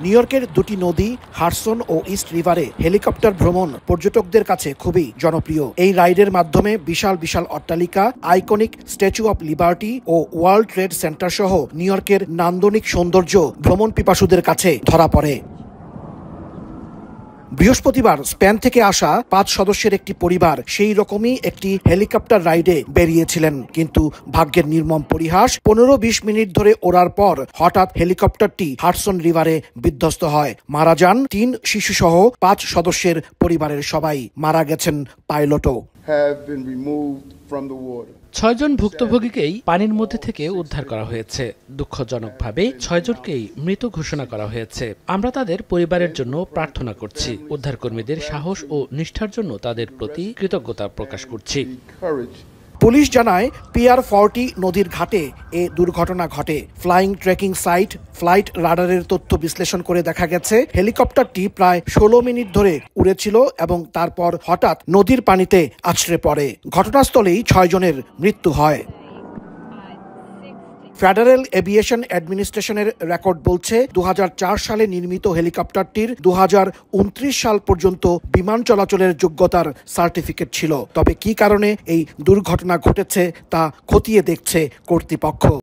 New ইয়র্কের দুটি নদী হাডসন ও ইস্ট রিভারে হেলিকপ্টার ভ্রমণ পর্যটকদের কাছে খুবই জনপ্রিয়। এই রাইডের মাধ্যমে বিশাল বিশাল অট্টালিকা, আইকনিক স্ট্যাচু অব লিবার্টি ও ওয়ার্ল্ড ট্রেড সেন্টার সহ নিউ ইয়র্কের নান্দনিক সৌন্দর্য ভ্রমণ পিপাসুদের কাছে ধরা পড়ে। বৃহস্পতিবার স্পেন থেকে আসা 5 সদস্যের একটি পরিবার সেই রকমই একটি হেলিকপ্টার রাইডে বেরিয়েছিলেন, কিন্তু ভাগ্যের নির্মম পরিহাস, 15-20 মিনিট ধরে ওড়ার পর হঠাৎ হেলিকপ্টারটি হাডসন রিভারে বিধ্বস্ত হয়। মারা যান 3 শিশুসহ 5 সদস্যের পরিবারের সবাই। মারা গেছেন পাইলটও। 6 জন ভুক্তভোগীকেই পানির মধ্যে থেকে উদ্ধার করা হয়েছে। দুঃখজনকভাবে 6 জনকেই মৃত ঘোষণা করা হয়েছে। আমরা তাদের পরিবারের জন্য প্রার্থনা করছি। উদ্ধারকর্মীদের সাহস ও নিষ্ঠার জন্য তাদের প্রতি কৃতজ্ঞতা প্রকাশ করছি। পুলিশ জানায় পিয়ার 40 নদীর ঘাটে এ দুর্ঘটনা ঘটে। ফ্লাইং ট্র্যাকিং সাইট ফ্লাইট রাডারের তথ্য বিশ্লেষণ করে দেখা গেছে হেলিকপ্টারটি প্রায় 16 মিনিট ধরে উড়েছিল এবং তারপর হঠাৎ নদীর পানিতে আছড়ে পড়ে। ঘটনাস্থলেই 6 জনের মৃত্যু হয়। ফেডারেল এভিয়েশন অ্যাডমিনিস্ট্রেশনের রেকর্ড বলছে 2004 সালে নির্মিত হেলিকপ্টারটির 2029 সাল পর্যন্ত বিমান চলাচলের যোগ্যতার সার্টিফিকেট ছিল। তবে কী কারণে এই দুর্ঘটনা ঘটেছে তা খতিয়ে দেখছে কর্তৃপক্ষ।